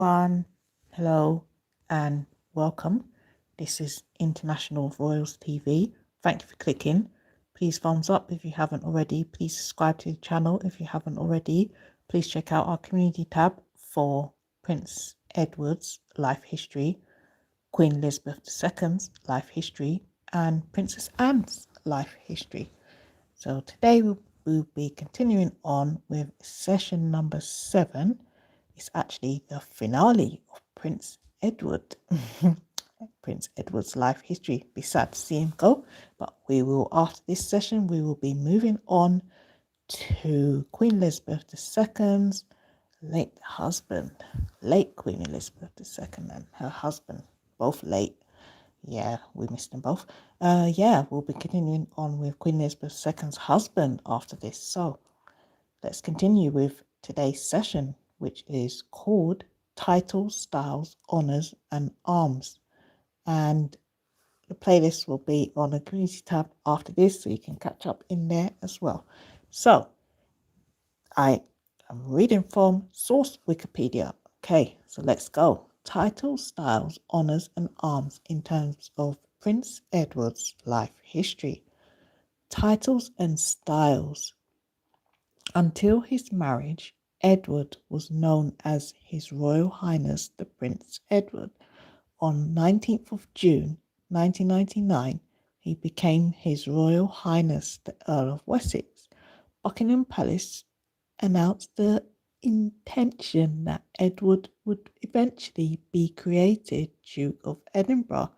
everyone. Hello and welcome. This is International Royals TV. Thank you for clicking. Please thumbs up if you haven't already. Please subscribe to the channel if you haven't already. Please check out our community tab for Prince Edward's life history, Queen Elizabeth II's life history, and Princess Anne's life history. So today we'll be continuing on with session number 7. It's actually the finale of Prince Edward. Prince Edward's life history. Be sad to see him go, but after this session, we will be moving on to Queen Elizabeth II's late Queen Elizabeth II and her husband, both late. Yeah, we missed them both. We'll be continuing on with Queen Elizabeth II's husband after this. So let's continue with today's session, which is called Titles, Styles, Honours and Arms. And the playlist will be on the community tab after this, so you can catch up in there as well. So I am reading from Source Wikipedia. Okay, so let's go. Titles, styles, honours and arms in terms of Prince Edward's life history. Titles and styles. Until his marriage, Edward was known as His Royal Highness the Prince Edward. On 19th of June 1999, he became His Royal Highness the Earl of Wessex. Buckingham Palace announced the intention that Edward would eventually be created Duke of Edinburgh,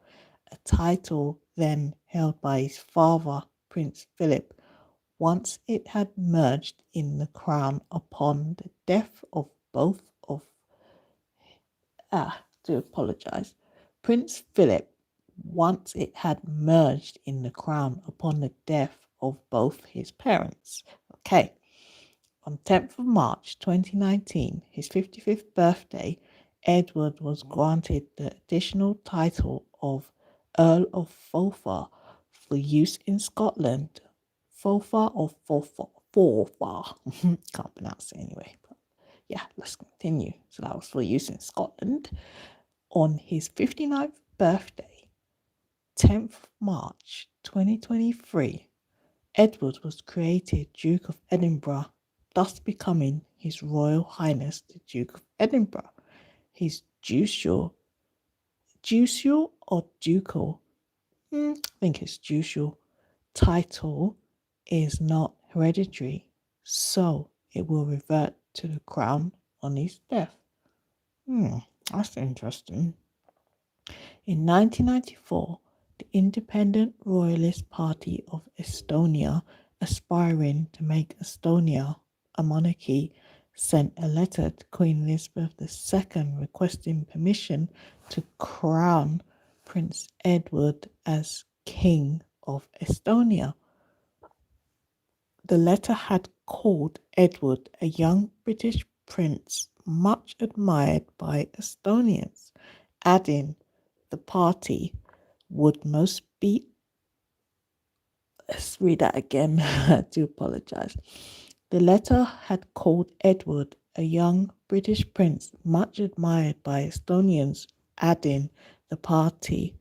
a title then held by his father, Prince Philip, once it had merged in the crown upon the death of both of Prince Philip, once it had merged in the crown upon the death of both his parents. Okay. On 10th of March 2019, his 55th birthday, Edward was granted the additional title of Earl of Forfar for use in Scotland. Forfar or Forfar? Can't pronounce it anyway. But yeah, let's continue. So that was for use in Scotland. On his 59th birthday, 10th March 2023, Edward was created Duke of Edinburgh, thus becoming His Royal Highness the Duke of Edinburgh. His ducal or ducal, I think it's ducal, title is not hereditary, so it will revert to the crown on his death. That's interesting. In 1994, the Independent Royalist Party of Estonia, aspiring to make Estonia a monarchy, sent a letter to Queen Elizabeth II requesting permission to crown Prince Edward as King of Estonia. The letter had called Edward a young British prince much admired by Estonians, adding the party would most be. Let's read that again. I do apologize. The letter had called Edward a young British prince much admired by Estonians, adding the party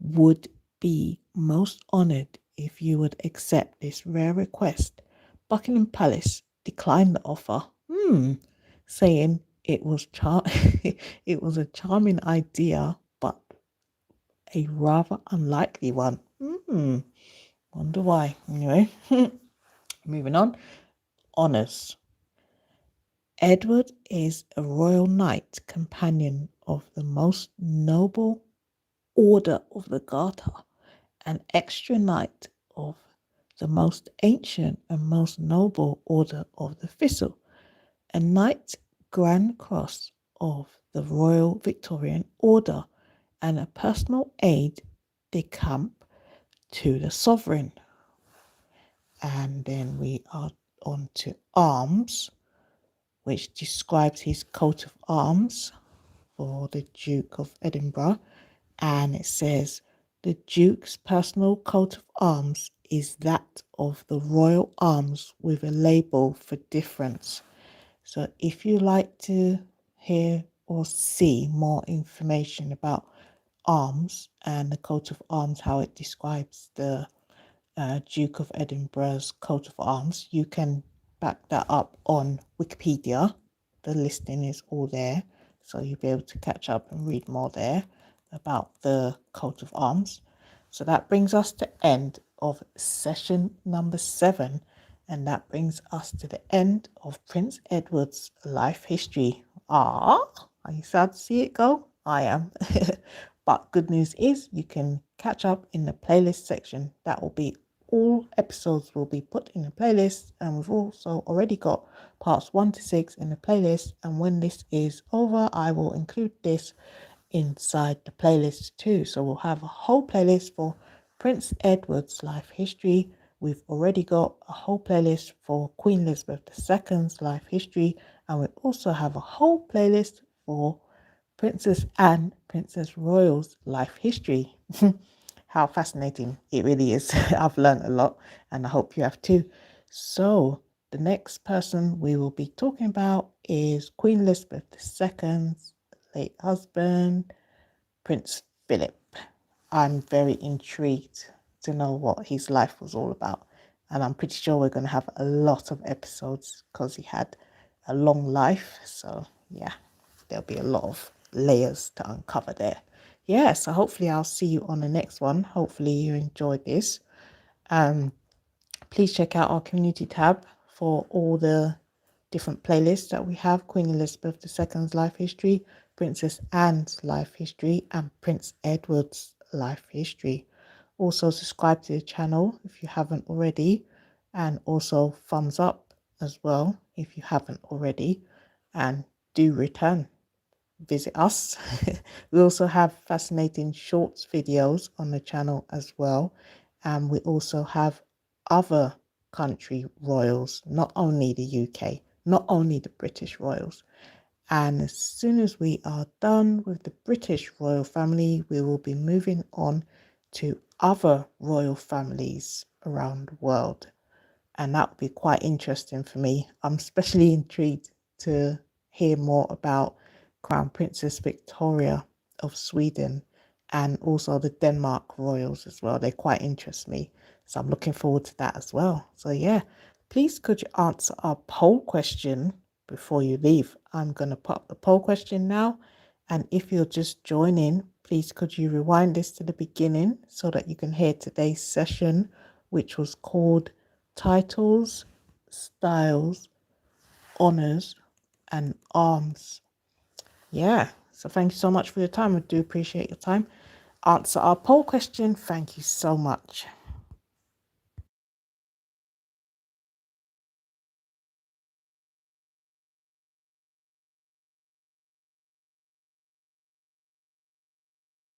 would be most honoured if you would accept this rare request. Buckingham Palace declined the offer, saying it was it was a charming idea, but a rather unlikely one. Wonder why. Anyway, moving on. Honours. Edward is a Royal Knight Companion of the Most Noble Order of the Garter, an Extra Knight of the Most Ancient and Most Noble Order of the Thistle, a Knight Grand Cross of the Royal Victorian Order, and a personal aide de camp to the Sovereign. And then we are on to arms, which describes his coat of arms for the Duke of Edinburgh. And it says, the Duke's personal coat of arms is that of the Royal Arms with a label for difference. So if you like to hear or see more information about arms and the coat of arms, how it describes the Duke of Edinburgh's coat of arms, you can back that up on Wikipedia. The listing is all there, so you'll be able to catch up and read more there about the coat of arms. So that brings us to the end of session number 7, and that brings us to the end of Prince Edward's life history. Are you sad to see it go? I am. But good news is you can catch up in the playlist section. That will be all episodes will be put in the playlist, and we've also already got parts 1 to 6 in the playlist, and when this is over I will include this inside the playlist too. So we'll have a whole playlist for Prince Edward's life history. We've already got a whole playlist for Queen Elizabeth II's life history, and we also have a whole playlist for Princess Anne, Princess Royal's life history. How fascinating it really is. I've learned a lot, and I hope you have too. So the next person we will be talking about is Queen Elizabeth II's late husband, Prince Philip. I'm very intrigued to know what his life was all about, and I'm pretty sure we're going to have a lot of episodes because he had a long life. So yeah, there'll be a lot of layers to uncover there. Yeah, so hopefully I'll see you on the next one. Hopefully you enjoyed this. Please check out our community tab for all the different playlists that we have: Queen Elizabeth II's life history, Princess Anne's life history, and Prince Edward's life history. Also subscribe to the channel if you haven't already, and also thumbs up as well if you haven't already, and do return visit us. We also have fascinating shorts videos on the channel as well, and we also have other country royals, not only the UK, not only the British royals. And as soon as we are done with the British royal family, we will be moving on to other royal families around the world, and that would be quite interesting for me. I'm especially intrigued to hear more about Crown Princess Victoria of Sweden, and also the Denmark royals as well. They quite interest me, so I'm looking forward to that as well. So yeah, please could you answer our poll question before you leave? I'm going to put up the poll question now, and if you're just joining, please could you rewind this to the beginning so that you can hear today's session, which was called Titles, Styles, Honours, and Arms. Yeah, so thank you so much for your time. I do appreciate your time. Answer our poll question. Thank you so much.